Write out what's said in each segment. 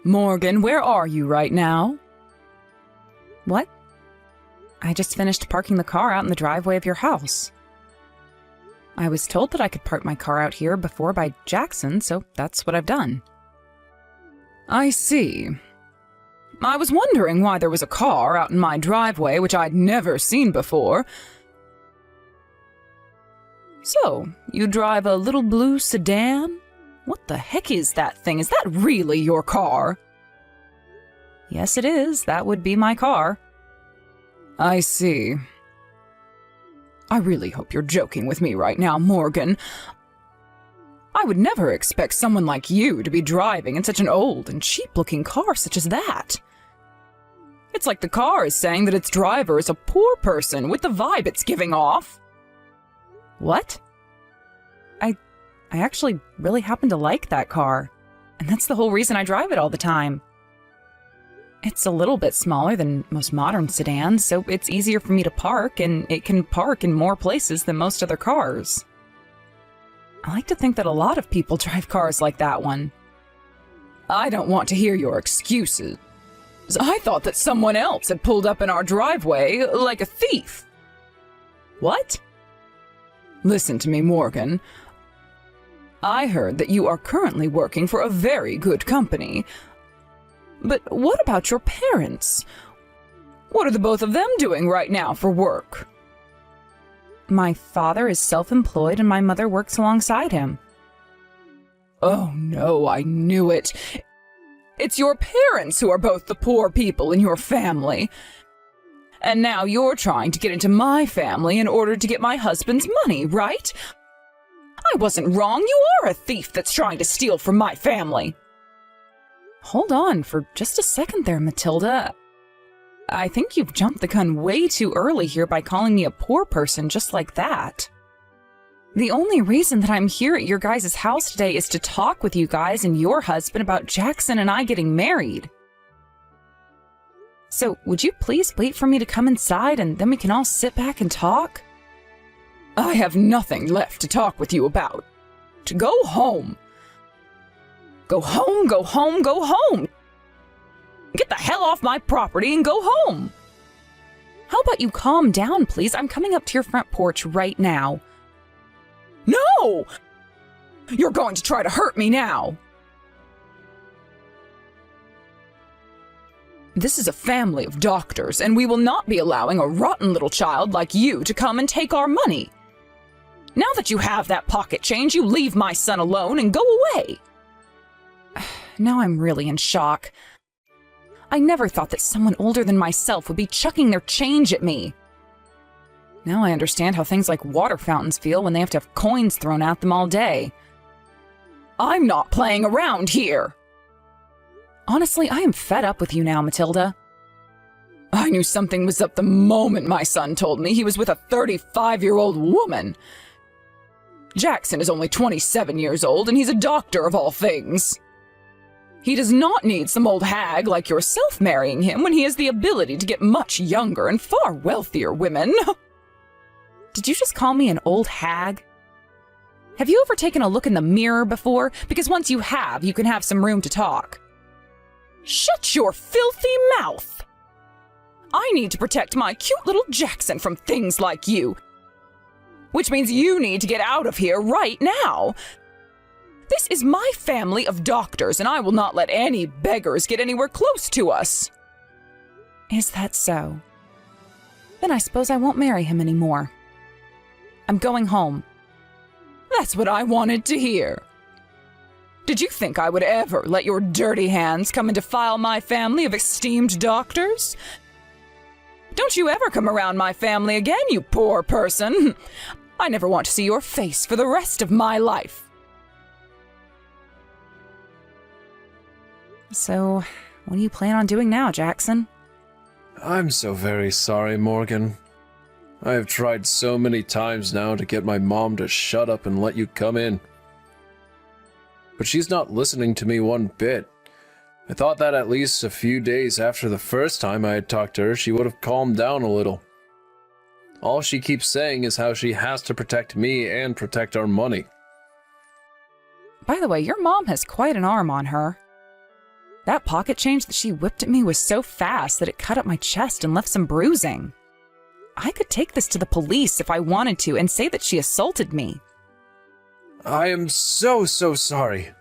Morgan, where are you right now? What? I just finished parking the car out in the driveway of your house. I was told that I could park my car out here before by Jackson, so that's what I've done. I see. I was wondering why there was a car out in my driveway which I'd never seen before. So, you drive a little blue sedan? What the heck is that thing? Is that really your car? Yes, it is. That would be my car. I see. I really hope you're joking with me right now, Morgan. I would never expect someone like you to be driving in such an old and cheap-looking car such as that. It's like the car is saying that its driver is a poor person with the vibe it's giving off. What? I actually really happen to like that car, and that's the whole reason I drive it all the time. It's a little bit smaller than most modern sedans, so it's easier for me to park, and it can park in more places than most other cars. I like to think that a lot of people drive cars like that one. I don't want to hear your excuses. I thought that someone else had pulled up in our driveway like a thief. What? Listen to me, Morgan. I heard that you are currently working for a very good company. But what about your parents? What are the both of them doing right now for work? My father is self-employed and my mother works alongside him. Oh no, I knew it. It's your parents who are both the poor people in your family. And now you're trying to get into my family in order to get my husband's money, right? I wasn't wrong. You are a thief that's trying to steal from my family. Hold on for just a second there, Matilda. I think you've jumped the gun way too early here by calling me a poor person just like that. The only reason that I'm here at your guys' house today is to talk with you guys and your husband about Jackson and I getting married. So, would you please wait for me to come inside and then we can all sit back and talk? I have nothing left to talk with you about. To go home. Go home, go home, go home. Get the hell off my property and go home. How about you calm down, please? I'm coming up to your front porch right now. No! You're going to try to hurt me now. This is a family of doctors, and we will not be allowing a rotten little child like you to come and take our money. Now that you have that pocket change, you leave my son alone and go away. Now I'm really in shock. I never thought that someone older than myself would be chucking their change at me. Now I understand how things like water fountains feel when they have to have coins thrown at them all day. I'm not playing around here. Honestly, I am fed up with you now, Matilda. I knew something was up the moment my son told me he was with a 35-year-old woman. Jackson is only 27 years old, and he's a doctor of all things. He does not need some old hag like yourself marrying him when he has the ability to get much younger and far wealthier women. Did you just call me an old hag? Have you ever taken a look in the mirror before? Because once you have, you can have some room to talk. Shut your filthy mouth! I need to protect my cute little Jackson from things like you. Which means you need to get out of here right now. This is my family of doctors, and I will not let any beggars get anywhere close to us. Is that so? Then I suppose I won't marry him anymore. I'm going home. That's what I wanted to hear. Did you think I would ever let your dirty hands come and defile my family of esteemed doctors? Don't you ever come around my family again, you poor person. I never want to see your face for the rest of my life. So, what do you plan on doing now, Jackson? I'm so very sorry, Morgan. I have tried so many times now to get my mom to shut up and let you come in. But she's not listening to me one bit. I thought that at least a few days after the first time I had talked to her, she would have calmed down a little. All she keeps saying is how she has to protect me and protect our money. By the way, your mom has quite an arm on her. That pocket change that she whipped at me was so fast that it cut up my chest and left some bruising. I could take this to the police if I wanted to and say that she assaulted me. I am so sorry.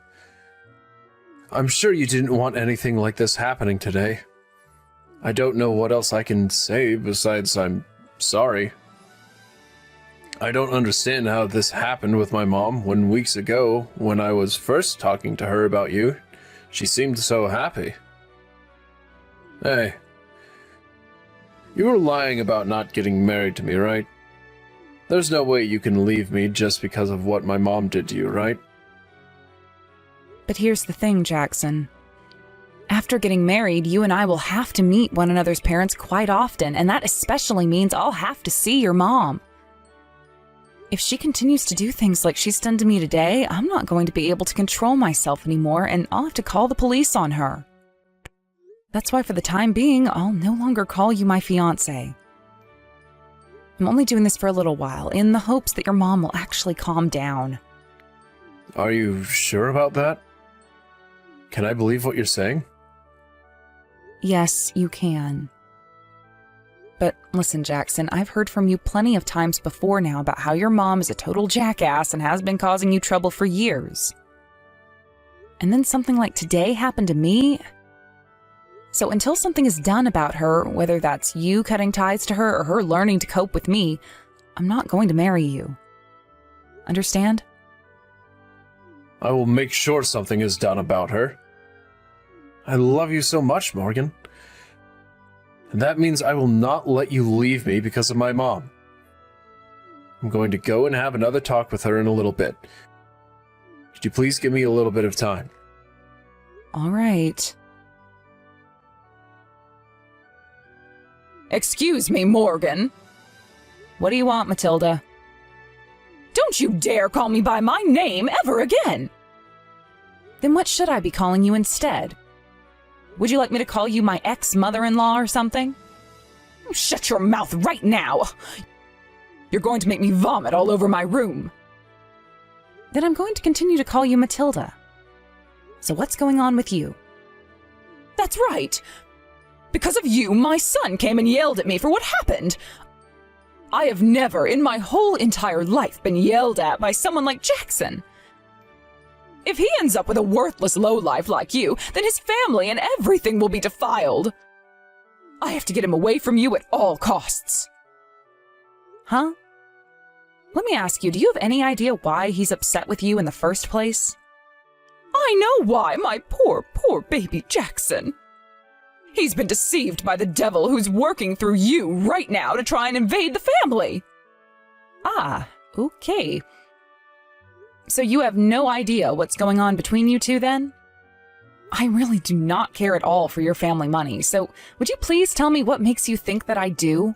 I'm sure you didn't want anything like this happening today. I don't know what else I can say besides I'm sorry. I don't understand how this happened with my mom when weeks ago, when I was first talking to her about you, she seemed so happy. Hey, you were lying about not getting married to me, right? There's no way you can leave me just because of what my mom did to you, right? But here's the thing, Jackson. After getting married, you and I will have to meet one another's parents quite often, and that especially means I'll have to see your mom. If she continues to do things like she's done to me today, I'm not going to be able to control myself anymore, and I'll have to call the police on her. That's why for the time being, I'll no longer call you my fiancé. I'm only doing this for a little while, in the hopes that your mom will actually calm down. Are you sure about that? Can I believe what you're saying? Yes, you can. But listen, Jackson, I've heard from you plenty of times before now about how your mom is a total jackass and has been causing you trouble for years. And then something like today happened to me. So until something is done about her, whether that's you cutting ties to her or her learning to cope with me, I'm not going to marry you. Understand? I will make sure something is done about her. I love you so much, Morgan. And that means I will not let you leave me because of my mom. I'm going to go and have another talk with her in a little bit. Could you please give me a little bit of time? All right. Excuse me, Morgan. What do you want, Matilda? Don't you dare call me by my name ever again! Then what should I be calling you instead? Would you like me to call you my ex-mother-in-law or something? Shut your mouth right now! You're going to make me vomit all over my room. Then I'm going to continue to call you Matilda. So what's going on with you? That's right! Because of you, my son came and yelled at me for what happened. I have never in my whole entire life been yelled at by someone like Jackson. If he ends up with a worthless lowlife like you, then his family and everything will be defiled. I have to get him away from you at all costs. Huh? Let me ask you, do you have any idea why he's upset with you in the first place? I know why, my poor baby Jackson. He's been deceived by the devil who's working through you right now to try and invade the family. Ah, okay. So you have no idea what's going on between you two then? I really do not care at all for your family money, so would you please tell me what makes you think that I do?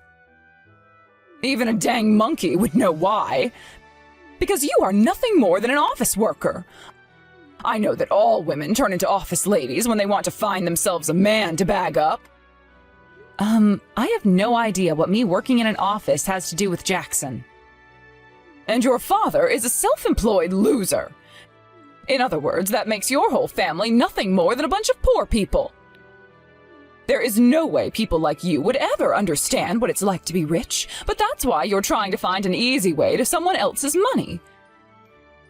Even a dang monkey would know why. Because you are nothing more than an office worker. I know that all women turn into office ladies when they want to find themselves a man to bag up. I have no idea what me working in an office has to do with Jackson. And your father is a self-employed loser. In other words, that makes your whole family nothing more than a bunch of poor people. There is no way people like you would ever understand what it's like to be rich, but that's why you're trying to find an easy way to someone else's money.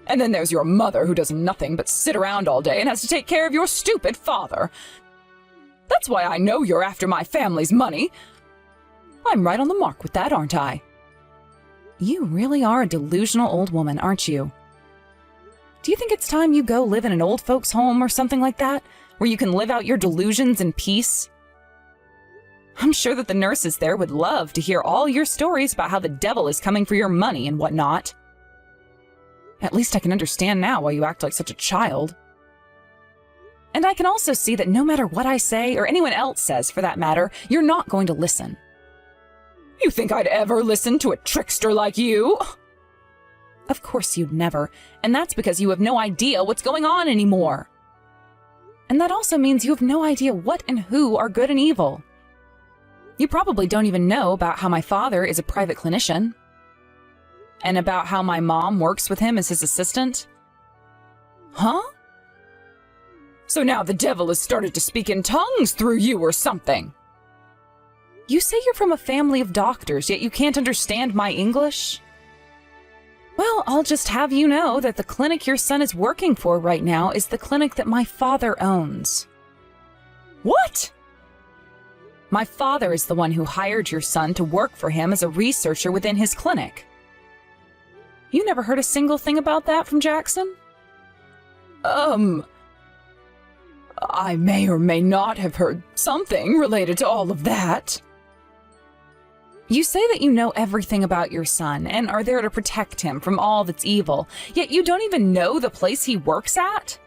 And then there's your mother who does nothing but sit around all day and has to take care of your stupid father. That's why I know you're after my family's money. I'm right on the mark with that, aren't I? You really are a delusional old woman, aren't you? Do you think it's time you go live in an old folks' home or something like that, where you can live out your delusions in peace? I'm sure that the nurses there would love to hear all your stories about how the devil is coming for your money and whatnot. At least I can understand now why you act like such a child. And I can also see that no matter what I say, or anyone else says for that matter, you're not going to listen. You think I'd ever listen to a trickster like you? Of course you'd never, and that's because you have no idea what's going on anymore. And that also means you have no idea what and who are good and evil. You probably don't even know about how my father is a private clinician. And about how my mom works with him as his assistant. Huh? So now the devil has started to speak in tongues through you or something. You say you're from a family of doctors, yet you can't understand my English? Well, I'll just have you know that the clinic your son is working for right now is the clinic that my father owns. What? My father is the one who hired your son to work for him as a researcher within his clinic. You never heard a single thing about that from Jackson? I may or may not have heard something related to all of that. You say that you know everything about your son and are there to protect him from all that's evil, yet you don't even know the place he works at?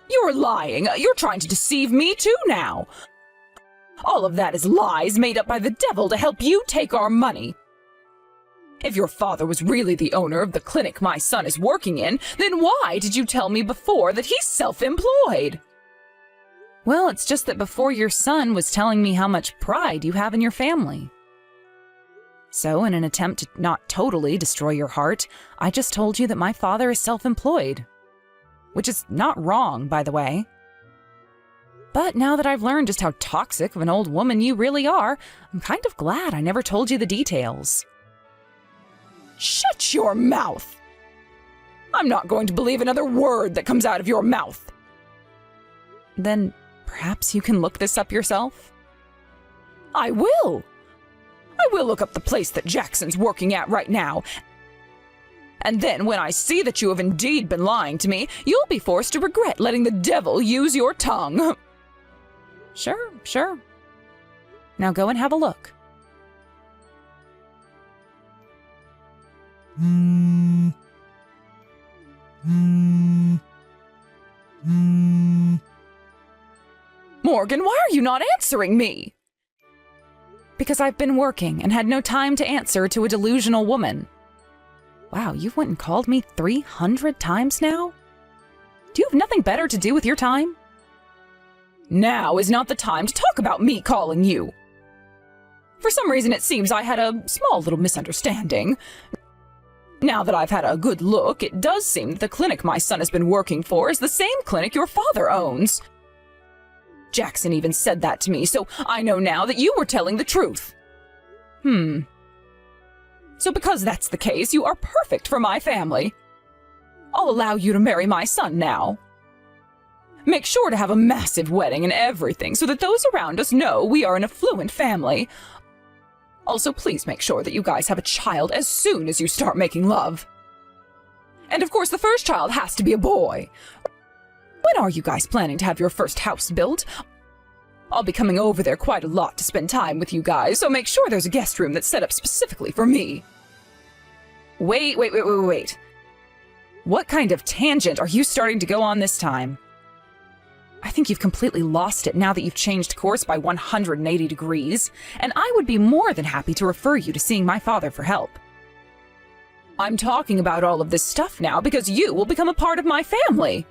You're lying. You're trying to deceive me too now. All of that is lies made up by the devil to help you take our money. If your father was really the owner of the clinic my son is working in, then why did you tell me before that he's self-employed? Well, it's just that before your son was telling me how much pride you have in your family. So, in an attempt to not totally destroy your heart, I just told you that my father is self-employed. Which is not wrong, by the way. But now that I've learned just how toxic of an old woman you really are, I'm kind of glad I never told you the details. Shut your mouth! I'm not going to believe another word that comes out of your mouth. Then perhaps you can look this up yourself? I will! I will look up the place that Jackson's working at right now. And then when I see that you have indeed been lying to me, you'll be forced to regret letting the devil use your tongue. Sure. Now go and have a look. Morgan, why are you not answering me? Because I've been working and had no time to answer to a delusional woman. Wow, you've went and called me 300 times now? Do you have nothing better to do with your time? Now is not the time to talk about me calling you. For some reason, it seems I had a small little misunderstanding. Now that I've had a good look, it does seem that the clinic my son has been working for is the same clinic your father owns. Jackson even said that to me, so I know now that you were telling the truth. So because that's the case, you are perfect for my family. I'll allow you to marry my son now. Make sure to have a massive wedding and everything so that those around us know we are an affluent family. Also, please make sure that you guys have a child as soon as you start making love. And of course, the first child has to be a boy. When are you guys planning to have your first house built? I'll be coming over there quite a lot to spend time with you guys, so make sure there's a guest room that's set up specifically for me. Wait. What kind of tangent are you starting to go on this time? I think you've completely lost it now that you've changed course by 180 degrees, and I would be more than happy to refer you to seeing my father for help. I'm talking about all of this stuff now because you will become a part of my family.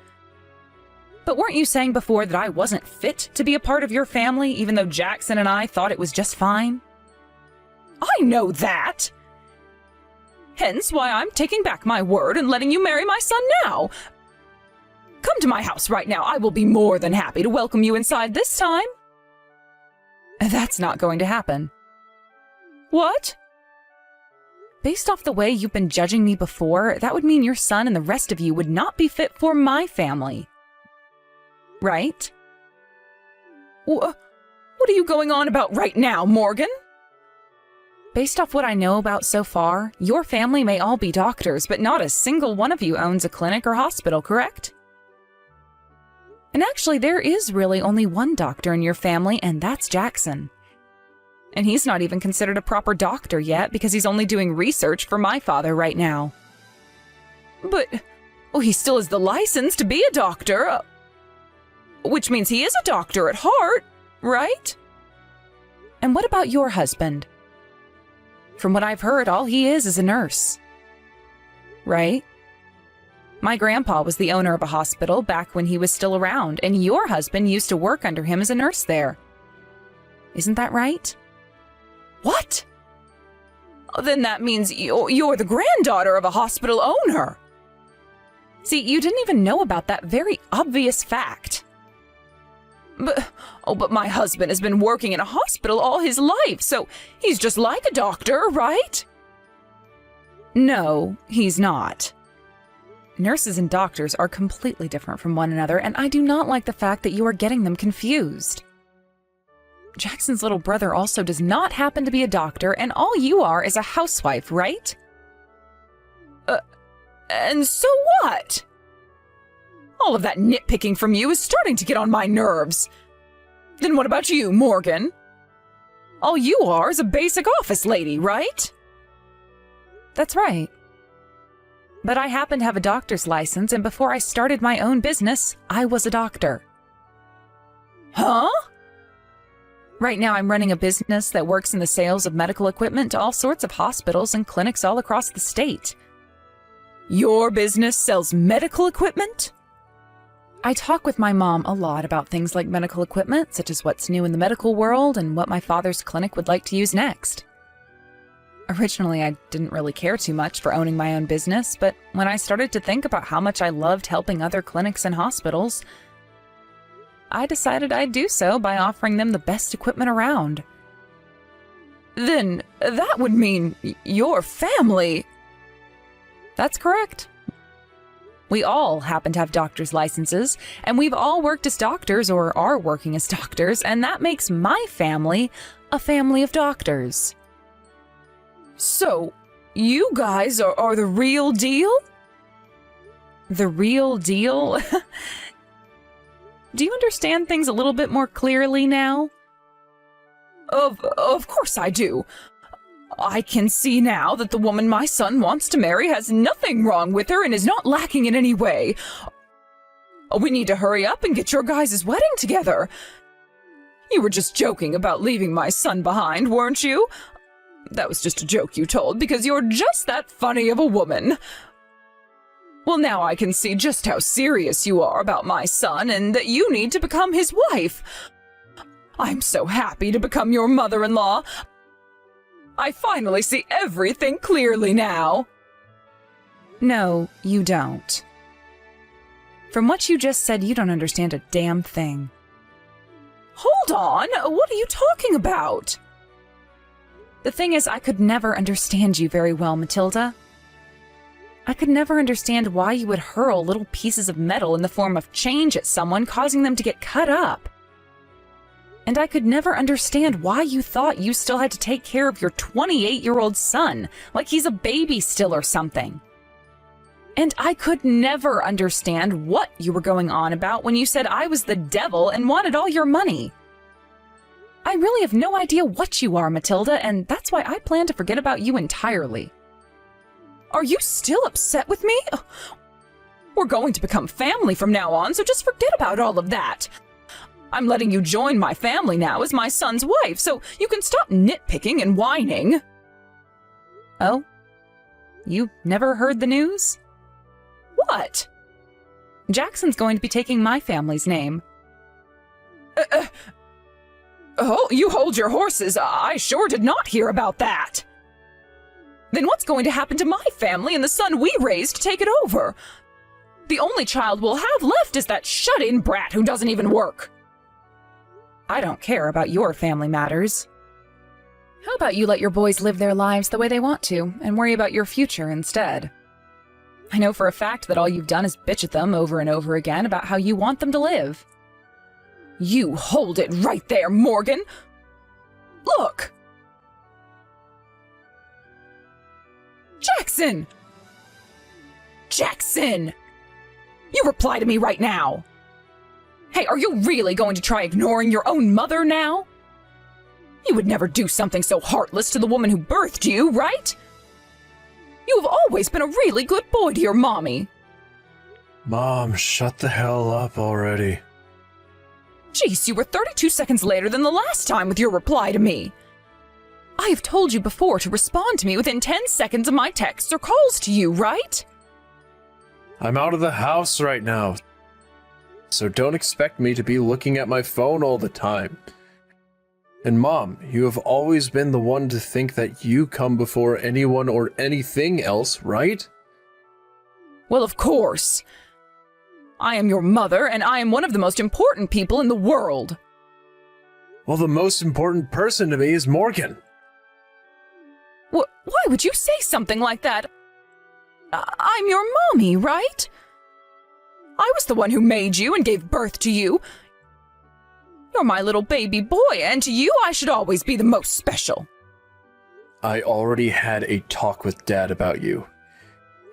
But weren't you saying before that I wasn't fit to be a part of your family, even though Jackson and I thought it was just fine? I know that! Hence why I'm taking back my word and letting you marry my son now. Come to my house right now. I will be more than happy to welcome you inside this time. That's not going to happen. What? Based off the way you've been judging me before, that would mean your son and the rest of you would not be fit for my family. Right? What are you going on about right now, Morgan? Based off what I know about so far, your family may all be doctors, but not a single one of you owns a clinic or hospital, correct? And actually, there is really only one doctor in your family, and that's Jackson. And he's not even considered a proper doctor yet because he's only doing research for my father right now. But, he still has the license to be a doctor, which means he is a doctor at heart, right? And what about your husband? From what I've heard, all he is a nurse. Right? My grandpa was the owner of a hospital back when he was still around, and your husband used to work under him as a nurse there. Isn't that right? What? Then that means you're the granddaughter of a hospital owner. See, you didn't even know about that very obvious fact. But my husband has been working in a hospital all his life, so he's just like a doctor, right? No, he's not. Nurses and doctors are completely different from one another, and I do not like the fact that you are getting them confused. Jackson's little brother also does not happen to be a doctor, and all you are is a housewife, right? And so what? All of that nitpicking from you is starting to get on my nerves. Then what about you, Morgan? All you are is a basic office lady, right? That's right. But I happen to have a doctor's license, and before I started my own business, I was a doctor. Huh? Right now, I'm running a business that works in the sales of medical equipment to all sorts of hospitals and clinics all across the state. Your business sells medical equipment? I talk with my mom a lot about things like medical equipment, such as what's new in the medical world and what my father's clinic would like to use next. Originally, I didn't really care too much for owning my own business, but when I started to think about how much I loved helping other clinics and hospitals, I decided I'd do so by offering them the best equipment around. Then that would mean your family. That's correct. We all happen to have doctor's licenses, and we've all worked as doctors or are working as doctors, and that makes my family a family of doctors. So, you guys are the real deal? The real deal? Do you understand things a little bit more clearly now? Of course I do. I can see now that the woman my son wants to marry has nothing wrong with her and is not lacking in any way. We need to hurry up and get your guys' wedding together. You were just joking about leaving my son behind, weren't you? That was just a joke you told because you're just that funny of a woman. Well, now I can see just how serious you are about my son and that you need to become his wife. I'm so happy to become your mother-in-law. I finally see everything clearly now. No, you don't. From what you just said, you don't understand a damn thing. Hold on, what are you talking about? The thing is, I could never understand you very well, Matilda. I could never understand why you would hurl little pieces of metal in the form of change at someone, causing them to get cut up. And I could never understand why you thought you still had to take care of your 28-year-old son, like he's a baby still or something. And I could never understand what you were going on about when you said I was the devil and wanted all your money. I really have no idea what you are, Matilda, and that's why I plan to forget about you entirely. Are you still upset with me? We're going to become family from now on, so just forget about all of that. I'm letting you join my family now as my son's wife, so you can stop nitpicking and whining. Oh? You never heard the news? What? Jackson's going to be taking my family's name. Oh, you hold your horses. I sure did not hear about that. Then what's going to happen to my family and the son we raised to take it over? The only child we'll have left is that shut-in brat who doesn't even work. I don't care about your family matters. How about you let your boys live their lives the way they want to and worry about your future instead? I know for a fact that all you've done is bitch at them over and over again about how you want them to live. You hold it right there, Morgan. Look. Jackson! Jackson! You reply to me right now. Hey, are you really going to try ignoring your own mother now? You would never do something so heartless to the woman who birthed you, right? You have always been a really good boy to your mommy. Mom, shut the hell up already. Jeez, you were 32 seconds later than the last time with your reply to me. I have told you before to respond to me within 10 seconds of my texts or calls to you, right? I'm out of the house right now, so don't expect me to be looking at my phone all the time. And Mom, you have always been the one to think that you come before anyone or anything else, right? Well, of course. I am your mother, and I am one of the most important people in the world. Well, the most important person to me is Morgan. Why would you say something like that? I'm your mommy, right? I was the one who made you and gave birth to you. You're my little baby boy, and to you I should always be the most special. I already had a talk with Dad about you.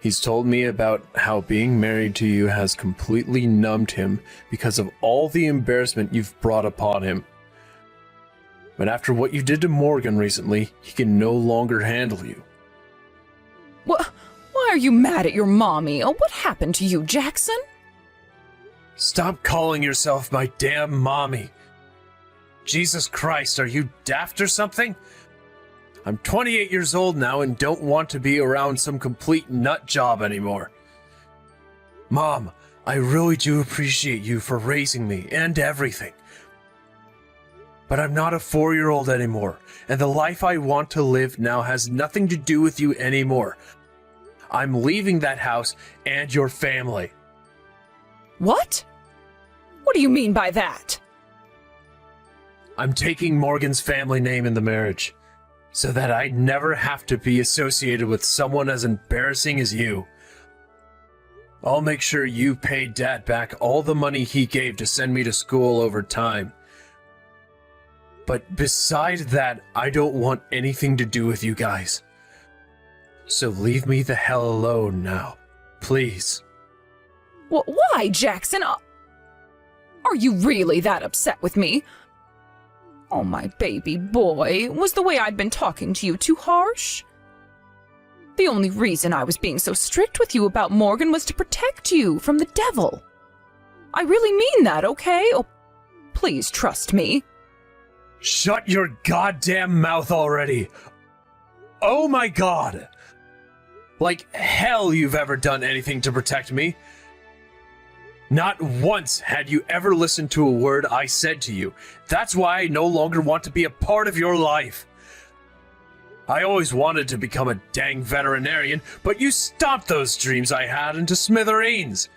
He's told me about how being married to you has completely numbed him because of all the embarrassment you've brought upon him. But after what you did to Morgan recently, he can no longer handle you. Why are you mad at your mommy? Oh, what happened to you, Jackson? Stop calling yourself my damn mommy. Jesus Christ, are you daft or something? I'm 28 years old now and don't want to be around some complete nut job anymore. Mom, I really do appreciate you for raising me and everything. But I'm not a 4-year-old anymore, and the life I want to live now has nothing to do with you anymore. I'm leaving that house and your family. What? What do you mean by that? I'm taking Morgan's family name in the marriage, so that I never have to be associated with someone as embarrassing as you. I'll make sure you pay Dad back all the money he gave to send me to school over time. But besides that, I don't want anything to do with you guys. So leave me the hell alone now, please. Why, Jackson? Are you really that upset with me? Oh, my baby boy, was the way I'd been talking to you too harsh? The only reason I was being so strict with you about Morgan was to protect you from the devil. I really mean that, okay? Oh, please trust me. Shut your goddamn mouth already! Oh my god! Like hell you've ever done anything to protect me. Not once had you ever listened to a word I said to you. That's why I no longer want to be a part of your life. I always wanted to become a dang veterinarian, but you stomped those dreams I had into smithereens.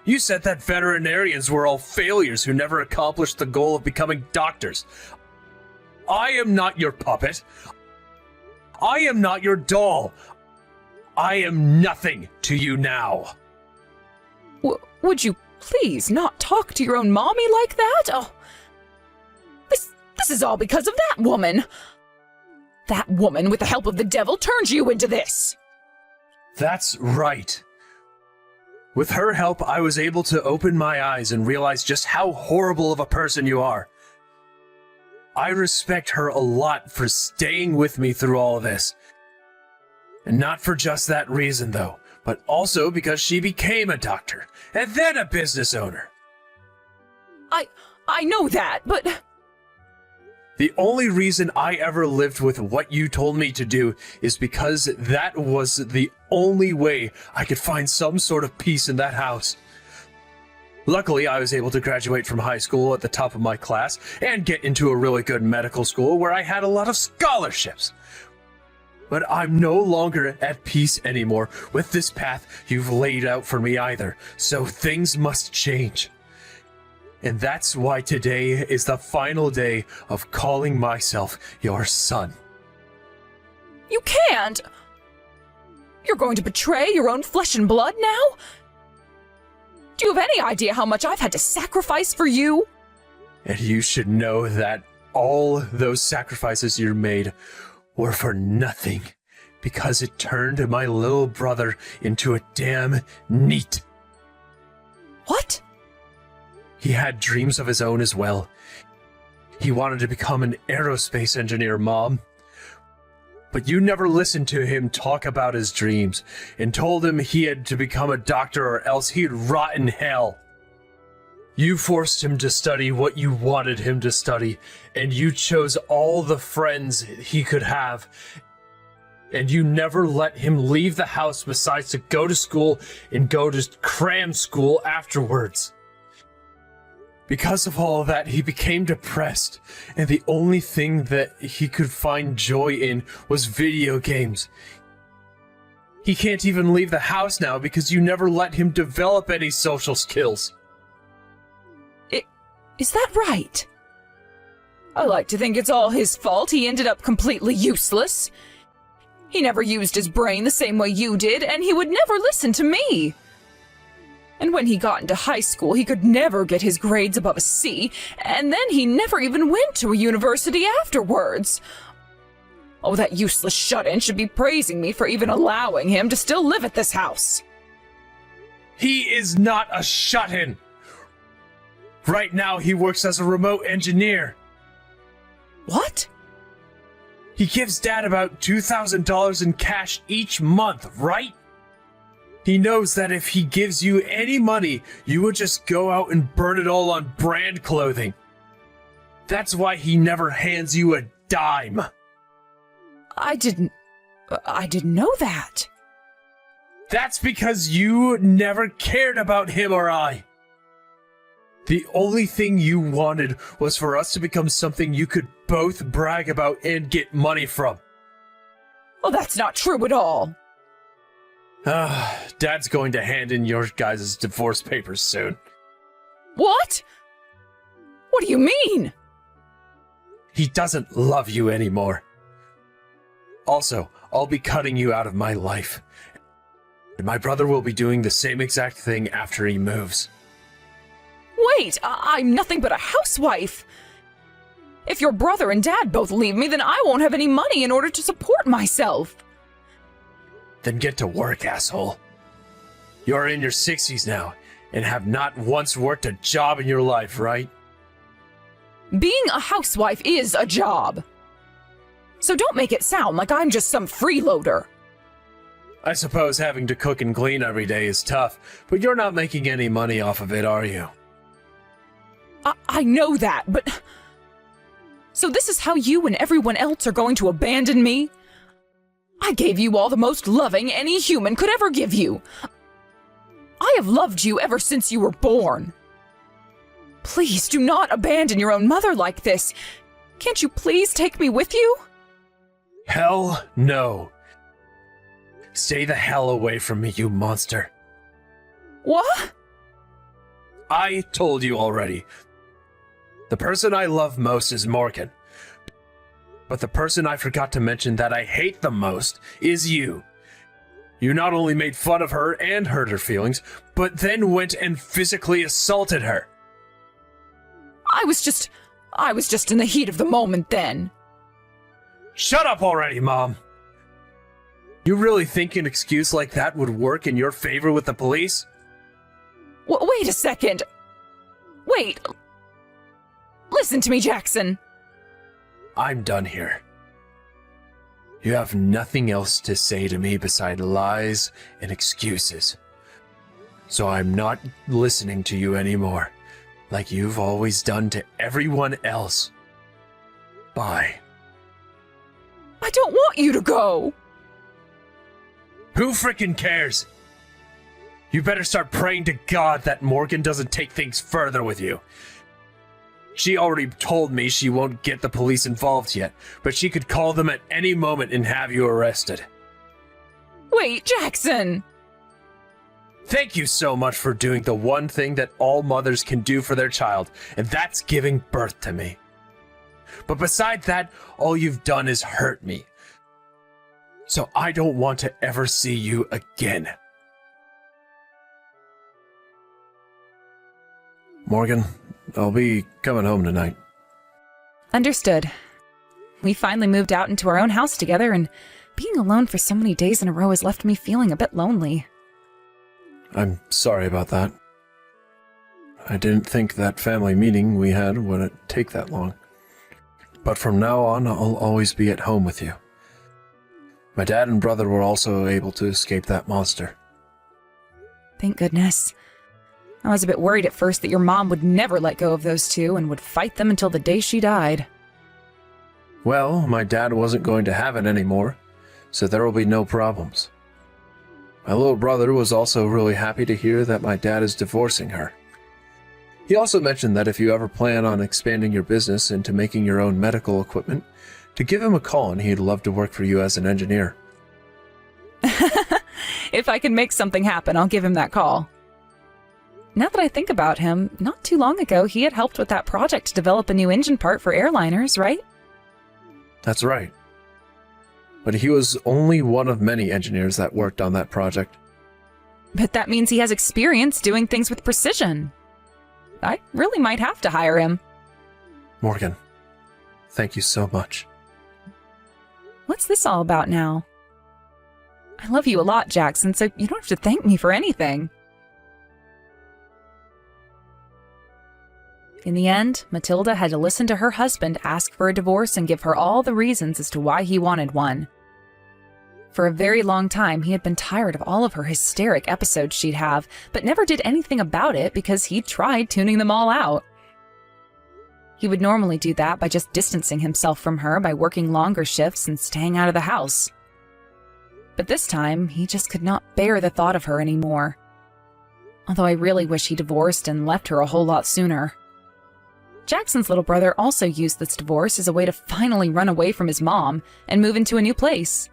You said that veterinarians were all failures who never accomplished the goal of becoming doctors. I am not your puppet. I am not your doll. I am nothing to you now. Would you please not talk to your own mommy like that? Oh, this is all because of that woman. That woman, with the help of the devil, turned you into this. That's right. With her help, I was able to open my eyes and realize just how horrible of a person you are. I respect her a lot for staying with me through all of this. And not for just that reason, though, but also because she became a doctor, and then a business owner. I know that, but... The only reason I ever lived with what you told me to do is because that was the only way I could find some sort of peace in that house. Luckily, I was able to graduate from high school at the top of my class and get into a really good medical school where I had a lot of scholarships. But I'm no longer at peace anymore with this path you've laid out for me either, so things must change. And that's why today is the final day of calling myself your son. You can't! You're going to betray your own flesh and blood now? Do you have any idea how much I've had to sacrifice for you? And you should know that all those sacrifices you made were for nothing, because it turned my little brother into a damn NEET. What? He had dreams of his own as well. He wanted to become an aerospace engineer, Mom. But you never listened to him talk about his dreams and told him he had to become a doctor or else he'd rot in hell. You forced him to study what you wanted him to study, and you chose all the friends he could have. And you never let him leave the house besides to go to school and go to cram school afterwards. Because of all of that, he became depressed, and the only thing that he could find joy in was video games. He can't even leave the house now because you never let him develop any social skills. Is that right? I like to think it's all his fault. He ended up completely useless. He never used his brain the same way you did, and he would never listen to me. And when he got into high school, he could never get his grades above a C, and then he never even went to a university afterwards. Oh, that useless shut-in should be praising me for even allowing him to still live at this house. He is not a shut-in. Right now, he works as a remote engineer. What? He gives Dad about $2,000 in cash each month, right? He knows that if he gives you any money, you would just go out and burn it all on brand clothing. That's why he never hands you a dime. I didn't know that. That's because you never cared about him or I. The only thing you wanted was for us to become something you could both brag about and get money from. Well, that's not true at all. Dad's going to hand in your guys' divorce papers soon. What? What do you mean? He doesn't love you anymore. Also, I'll be cutting you out of my life. And my brother will be doing the same exact thing after he moves. Wait, I'm nothing but a housewife. If your brother and Dad both leave me, then I won't have any money in order to support myself. Then get to work, asshole. You're in your 60s now, and have not once worked a job in your life, right? Being a housewife is a job. So don't make it sound like I'm just some freeloader. I suppose having to cook and clean every day is tough, but you're not making any money off of it, are you? I know that, but... So this is how you and everyone else are going to abandon me? I gave you all the most loving any human could ever give you. I have loved you ever since you were born. Please do not abandon your own mother like this. Can't you please take me with you? Hell no. Stay the hell away from me, you monster. What? I told you already. The person I love most is Morgan. But the person I forgot to mention that I hate the most is you. You not only made fun of her and hurt her feelings, but then went and physically assaulted her. I was just in the heat of the moment then. Shut up already, Mom. You really think an excuse like that would work in your favor with the police? Wait a second. Wait. Listen to me, Jackson. I'm done here. You have nothing else to say to me beside lies and excuses. So I'm not listening to you anymore, like you've always done to everyone else. Bye. I don't want you to go. Who frickin' cares? You better start praying to God that Morgan doesn't take things further with you. She already told me she won't get the police involved yet, but she could call them at any moment and have you arrested. Wait, Jackson! Thank you so much for doing the one thing that all mothers can do for their child, and that's giving birth to me. But beside that, all you've done is hurt me. So I don't want to ever see you again. Morgan, I'll be coming home tonight. Understood. We finally moved out into our own house together, and being alone for so many days in a row has left me feeling a bit lonely. I'm sorry about that. I didn't think that family meeting we had would take that long. But from now on, I'll always be at home with you. My dad and brother were also able to escape that monster. Thank goodness. I was a bit worried at first that your mom would never let go of those two and would fight them until the day she died. Well, my dad wasn't going to have it anymore, so there will be no problems. My little brother was also really happy to hear that my dad is divorcing her. He also mentioned that if you ever plan on expanding your business into making your own medical equipment, to give him a call and he'd love to work for you as an engineer. If I can make something happen, I'll give him that call. Now that I think about him, not too long ago he had helped with that project to develop a new engine part for airliners, right? That's right. But he was only one of many engineers that worked on that project. But that means he has experience doing things with precision. I really might have to hire him. Morgan, thank you so much. What's this all about now? I love you a lot, Jackson, so you don't have to thank me for anything. In the end, Matilda had to listen to her husband ask for a divorce and give her all the reasons as to why he wanted one. For a very long time, he had been tired of all of her hysteric episodes she'd have, but never did anything about it because he'd tried tuning them all out. He would normally do that by just distancing himself from her by working longer shifts and staying out of the house. But this time, he just could not bear the thought of her anymore. Although I really wish he divorced and left her a whole lot sooner. Jackson's little brother also used this divorce as a way to finally run away from his mom and move into a new place.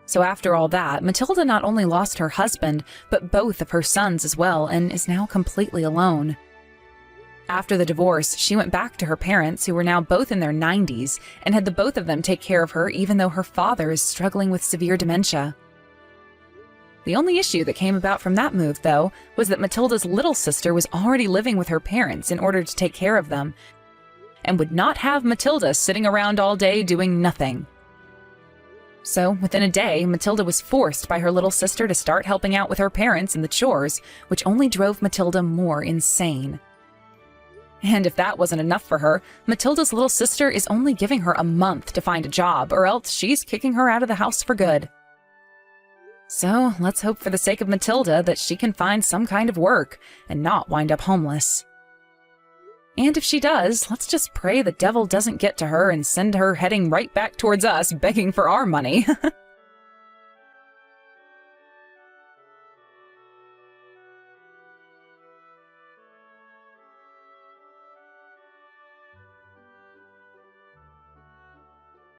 So after all that, Matilda not only lost her husband, but both of her sons as well, and is now completely alone. After the divorce, she went back to her parents, who were now both in their 90s, and had the both of them take care of her even though her father is struggling with severe dementia. The only issue that came about from that move, though, was that Matilda's little sister was already living with her parents in order to take care of them, and would not have Matilda sitting around all day doing nothing. So, within a day, Matilda was forced by her little sister to start helping out with her parents in the chores, which only drove Matilda more insane. And if that wasn't enough for her, Matilda's little sister is only giving her a month to find a job, or else she's kicking her out of the house for good. So, let's hope for the sake of Matilda that she can find some kind of work and not wind up homeless. And if she does, let's just pray the devil doesn't get to her and send her heading right back towards us begging for our money.